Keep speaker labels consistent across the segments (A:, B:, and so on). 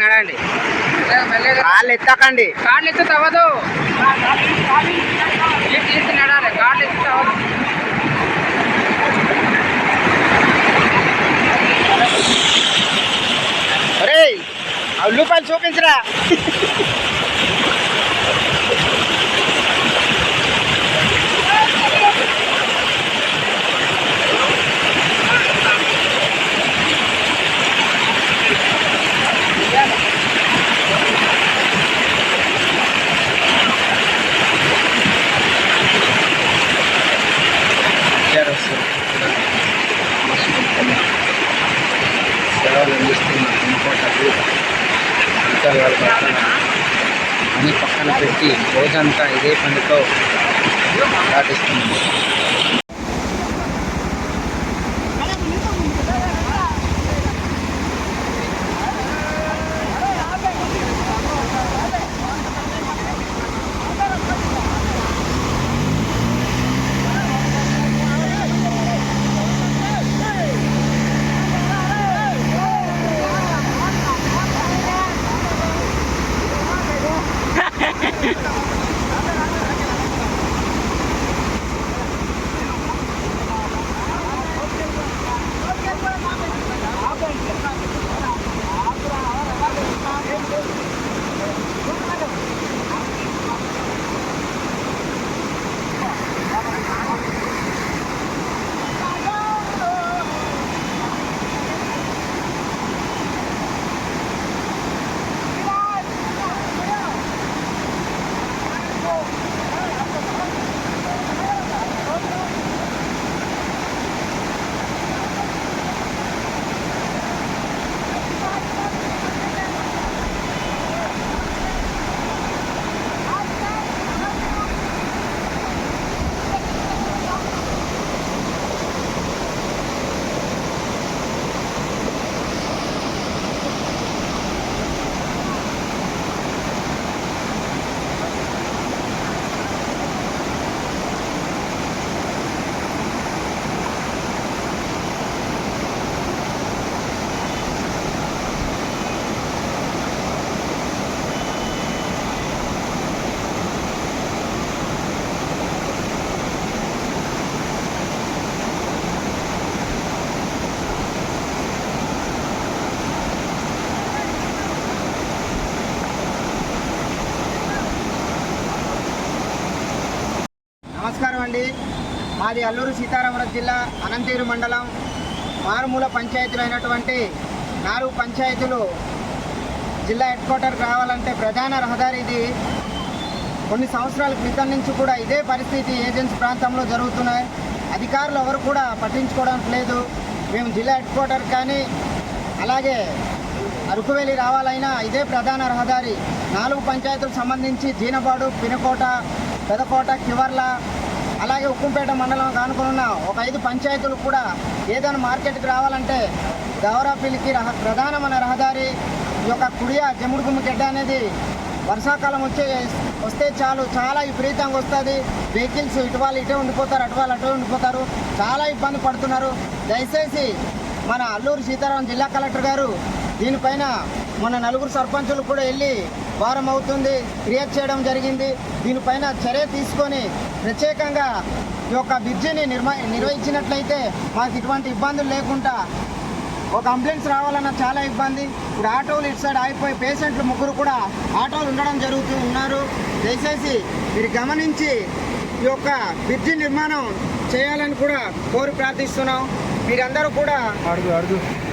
A: నడండి, కాళ్ళు ఎత్తకండి,
B: కాళ్ళు ఎత్తి తవ్వదు, తీసి నడాలి, కాళ్ళు ఎత్తి తవ్వదు.
A: అరే ఉల్లిపాయలు చూపించరా. సేవలు అందిస్తున్న ఇంకోటకు అన్ని పక్కన పెట్టి రోజంతా ఇదే పనితో దాటిస్తుంది. నమస్కారం అండి. మాది అల్లూరు సీతారామరాజు జిల్లా అనంతగిరి మండలం మారుమూల పంచాయతీలు అయినటువంటి 4 పంచాయతీలు జిల్లా హెడ్ క్వార్టర్కి రావాలంటే ప్రధాన రహదారి ఇది. కొన్ని సంవత్సరాల క్రితం నుంచి కూడా ఇదే పరిస్థితి ఏజెన్సీ ప్రాంతంలో జరుగుతున్నాయి. అధికారులు ఎవరు కూడా పట్టించుకోవడానికి లేదు. మేము జిల్లా హెడ్ క్వార్టర్ కానీ అలాగే అరకువేలి రావాలైనా ఇదే ప్రధాన రహదారి. 4 పంచాయతీలకు సంబంధించి జీనబాడు, పినకోట, పెదకోట, కివర్ల అలాగే ఉక్కుంపేట మండలం కానుకున్న ఒక 5 పంచాయతీలు కూడా ఏదైనా మార్కెట్కి రావాలంటే గౌరాపిల్లికి ప్రధానమైన రహదారి ఈ యొక్క కుడియా జముడుగుమ్మ గడ్డ అనేది వర్షాకాలం వస్తే చాలు చాలా విపరీతంగా వస్తుంది. వెహికల్స్ ఇటువాళ్ళు ఇటే ఉండిపోతారు, అటువాళ్ళు అటే ఉండిపోతారు, చాలా ఇబ్బంది పడుతున్నారు. దయచేసి మన అల్లూరు సీతారాం జిల్లా కలెక్టర్ గారు దీనిపైన మన 4 సర్పంచులు కూడా వెళ్ళి వారం అవుతుంది క్రియేట్ చేయడం జరిగింది. దీనిపైన చర్య తీసుకొని ప్రత్యేకంగా ఈ యొక్క బ్రిడ్జిని నిర్వహించినట్లయితే మాకు ఇటువంటి ఇబ్బందులు లేకుండా ఒక అంబులెన్స్ రావాలన్నా చాలా ఇబ్బంది. ఇప్పుడు ఆటోలు ఇటు సైడ్ ఆగిపోయి పేషెంట్లు 3 కూడా ఆటోలు ఉండడం ఉన్నారు. దయచేసి మీరు గమనించి ఈ యొక్క బ్రిడ్జి నిర్మాణం చేయాలని కూడా కోరి ప్రార్థిస్తున్నాం. మీరందరూ కూడా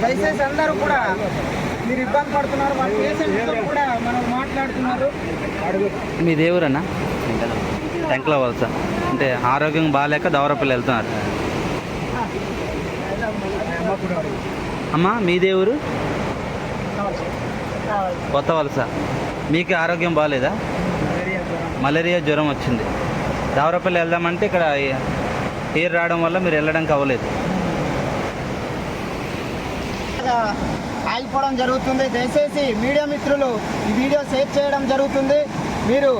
A: దయచేసి అందరూ కూడా మీరు ఇబ్బంది పడుతున్నారు. మా పేషెంట్తో కూడా మనం మాట్లాడుతున్నారు.
C: మీ దేవురన్నా టెంక్లో వలస అంటే ఆరోగ్యం బాగాలేక దవరపల్లి వెళ్తున్నారు. అమ్మా మీ దేవురు కొత్త వలస. మీకు ఆరోగ్యం బాగాలేదా? మలేరియా జ్వరం వచ్చింది. దావరపల్లి వెళ్దామంటే ఇక్కడ ఎయిర్ రావడం వల్ల మీరు వెళ్ళడానికి అవ్వలేదు.
A: ఆగిపోవడం జరుగుతుంది. దయచేసి మీడియా మిత్రులు ఈ వీడియో షేర్ చేయడం జరుగుతుంది. మీరు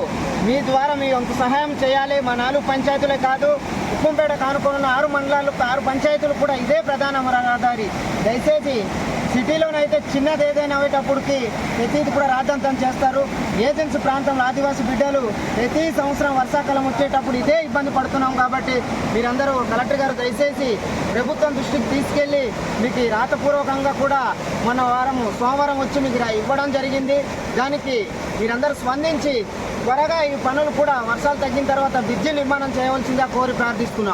A: మీ ద్వారా మీ వంతు సహాయం చేయాలి. మా 4 పంచాయతీలే కాదు, ఉప్పంపేట కానుకొనున్న 6 మండలాలు 6 పంచాయతీలు కూడా ఇదే ప్రధాన రహదారి. దయచేసి సిటీలోనైతే చిన్నది ఏదైనా అయ్యేటప్పటికి ప్రతిది కూడా రాద్ధాంతం చేస్తారు. ఏజెన్సీ ప్రాంతంలో ఆదివాసీ బిడ్డలు ప్రతి సంవత్సరం వర్షాకాలం వచ్చేటప్పుడు ఇదే ఇబ్బంది పడుతున్నాం. కాబట్టి మీరందరూ కలెక్టర్ గారు దయచేసి ప్రభుత్వం దృష్టికి తీసుకెళ్ళి మీకు రాతపూర్వకంగా కూడా సోమవారం వచ్చి మీకు ఇవ్వడం జరిగింది. దానికి మీరందరూ స్పందించి త్వరగా ఈ పనులు కూడా వర్షాలు తగ్గిన తర్వాత బ్రిడ్జి నిర్మాణం చేయవలసిందిగా కోరి ప్రార్థిస్తున్నాం.